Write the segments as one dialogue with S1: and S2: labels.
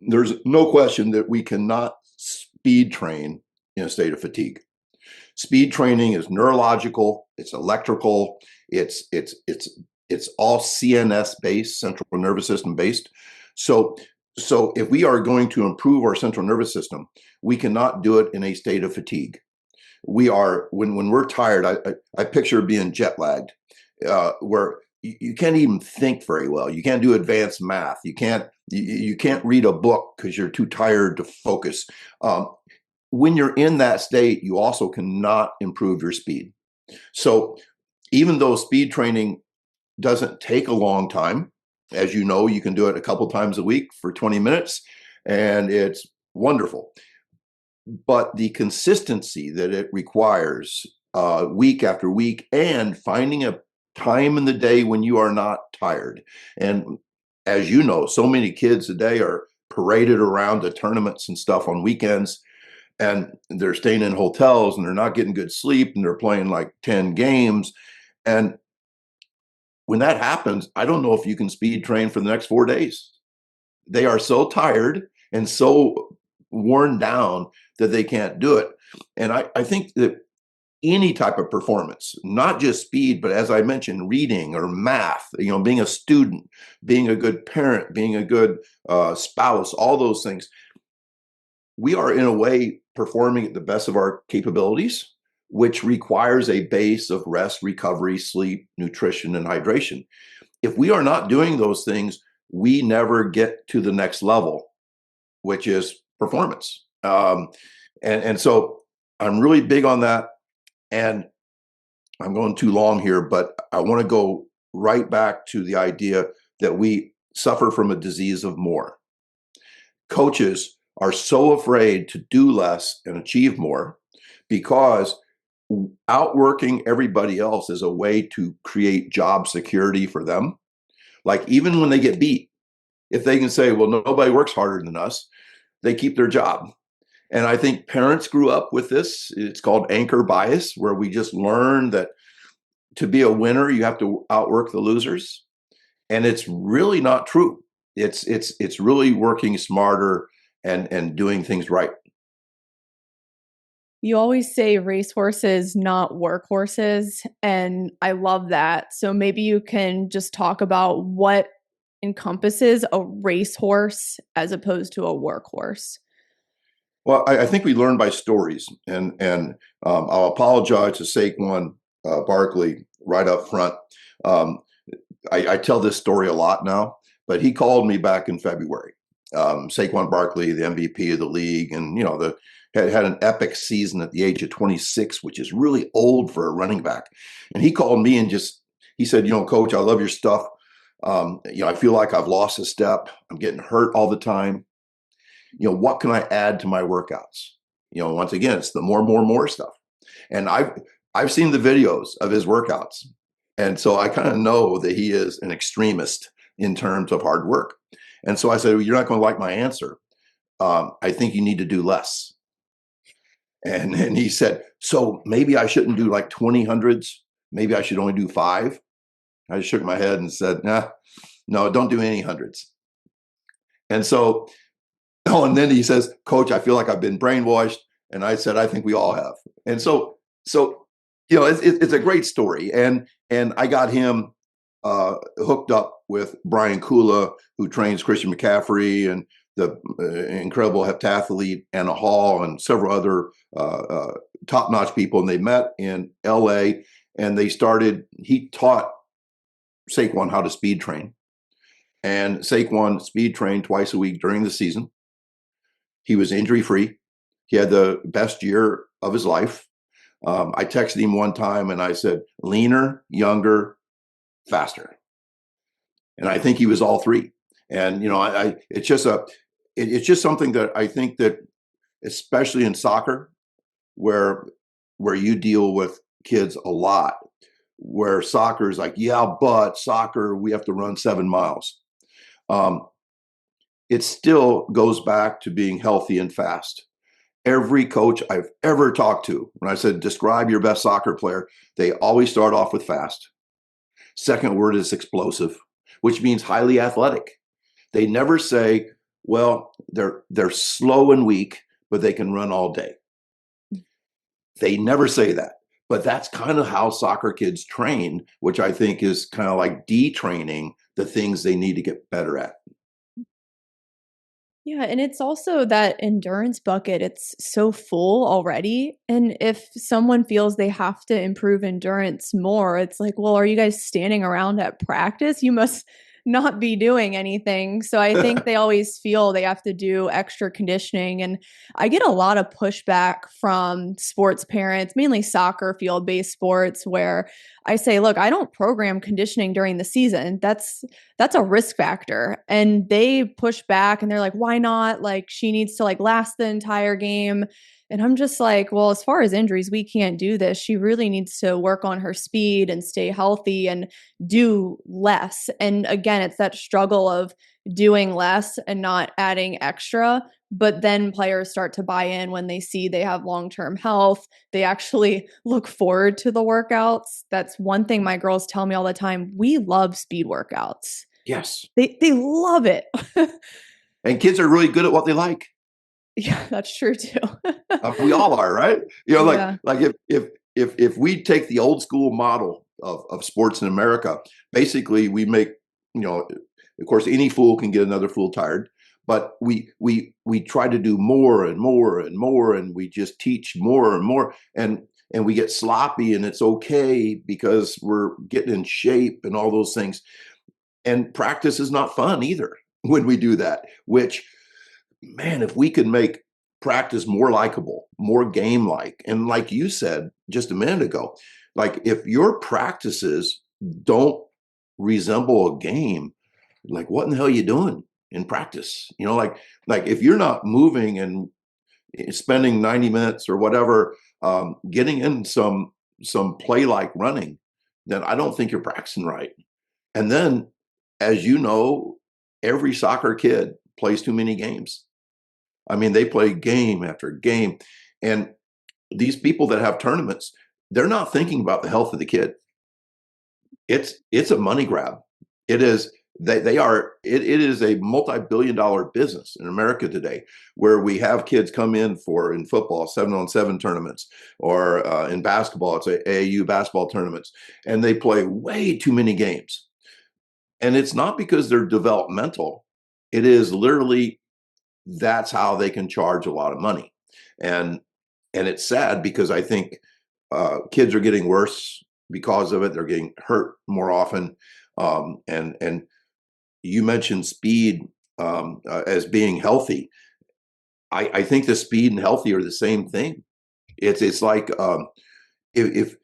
S1: there's no question that we cannot speed train in a state of fatigue. Speed training is neurological, it's electrical, it's all CNS based, central nervous system based. So so if we are going to improve our central nervous system, we cannot do it in a state of fatigue. We are when we're tired. I picture being jet lagged, where you can't even think very well. You can't do advanced math. You can't read a book because you're too tired to focus. When you're in that state, you also cannot improve your speed. So even though speed training doesn't take a long time, as you know, you can do it a couple times a week for 20 minutes, and it's wonderful. But the consistency that it requires, week after week, and finding a time in the day when you are not tired. And as you know, so many kids today are paraded around to tournaments and stuff on weekends, and they're staying in hotels and they're not getting good sleep and they're playing like 10 games. And when that happens, I don't know if you can speed train for the next 4 days. They are so tired and so worn down that they can't do it. And I think that any type of performance, not just speed, but as I mentioned, reading or math, being a student, being a good parent, being a good spouse, all those things, we are in a way performing at the best of our capabilities, which requires a base of rest, recovery, sleep, nutrition, and hydration. If we are not doing those things, we never get to the next level, which is performance. And so I'm really big on that. And I'm going too long here, but I want to go right back to the idea that we suffer from a disease of more. Coaches are so afraid to do less and achieve more because outworking everybody else is a way to create job security for them. Like even when they get beat, if they can say, well, nobody works harder than us, they keep their job. And I think parents grew up with this. It's called anchor bias, where we just learn that to be a winner, you have to outwork the losers. And it's really not true. It's really working smarter and doing things right.
S2: You always say racehorses, not workhorses, and I love that. So maybe you can just talk about what encompasses a racehorse as opposed to a workhorse.
S1: Well, I think we learn by stories, and I'll apologize to Saquon Barkley right up front. Um, I tell this story a lot now, but he called me back in February. Saquon Barkley, the MVP of the league, and had an epic season at the age of 26, which is really old for a running back. And he called me and he said, Coach, I love your stuff. I feel like I've lost a step. I'm getting hurt all the time. What can I add to my workouts? Once again, it's the more stuff. And I've seen the videos of his workouts. And so I kind of know that he is an extremist in terms of hard work. And so I said, well, you're not going to like my answer. I think you need to do less. And he said, so maybe I shouldn't do like 20 hundreds. Maybe I should only do 5. I shook my head and said, nah, no, don't do any hundreds. And so, and then he says, Coach, I feel like I've been brainwashed. And I said, I think we all have. And so it's a great story. And I got him hooked up with Brian Kula, who trains Christian McCaffrey, and the incredible heptathlete Anna Hall, and several other top-notch people. And they met in LA, and he taught Saquon how to speed train. And Saquon speed trained twice a week during the season. He was injury-free. He had the best year of his life. I texted him one time and I said, leaner, younger, faster. And I think he was all three. And, it's just something that I think that, especially in soccer, where you deal with kids a lot, where soccer is like, yeah, but soccer, we have to run 7 miles. It still goes back to being healthy and fast. Every coach I've ever talked to, when I said, describe your best soccer player, they always start off with fast. Second word is explosive, which means highly athletic. They never say, well, they're slow and weak, but they can run all day. They never say that, but that's kind of how soccer kids train, which I think is kind of like detraining the things they need to get better at.
S2: Yeah, and it's also that endurance bucket, it's so full already. And if someone feels they have to improve endurance more, it's like, well, are you guys standing around at practice? You must not be doing anything. So I think they always feel they have to do extra conditioning. And I get a lot of pushback from sports parents, mainly soccer field based sports, where I say, look, I don't program conditioning during the season. That's a risk factor. And they push back and they're like, why not? Like she needs to like last the entire game. And I'm just like, well, as far as injuries, we can't do this. She really needs to work on her speed and stay healthy and do less. And again, it's that struggle of doing less and not adding extra. But then players start to buy in when they see they have long term health. They actually look forward to the workouts. That's one thing my girls tell me all the time. We love speed workouts.
S1: Yes.
S2: They love it.
S1: And kids are really good at what they like.
S2: Yeah, that's true too.
S1: We all are, right?
S2: Yeah.
S1: Like if we take the old school model of sports in America, basically we make, of course, any fool can get another fool tired, but we try to do more and more and more, and we just teach more and more, and we get sloppy, and it's okay because we're getting in shape and all those things. And practice is not fun either when we do that, which, man, if we could make practice more likable, more game like, and like you said just a minute ago, like if your practices don't resemble a game, like what in the hell are you doing in practice? Like if you're not moving and spending 90 minutes or whatever, getting in some play like running, then I don't think you're practicing right. And then, as you know, every soccer kid plays too many games. I mean, they play game after game. And these people that have tournaments, they're not thinking about the health of the kid. It's a money grab. It is it is a multi-billion-dollar business in America today, where we have kids come in football 7-on-7 tournaments, or in basketball it's AAU basketball tournaments, and they play way too many games. And it's not because they're developmental. It is literally, that's how they can charge a lot of money. And it's sad because I think kids are getting worse because of it. They're getting hurt more often. And you mentioned speed as being healthy. I think the speed and healthy are the same thing. It's like, if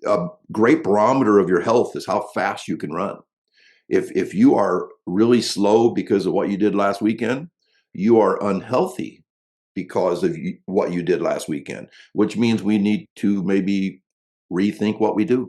S1: a great barometer of your health is how fast you can run. If you are really slow because of what you did last weekend, you are unhealthy because of what you did last weekend, which means we need to maybe rethink what we do.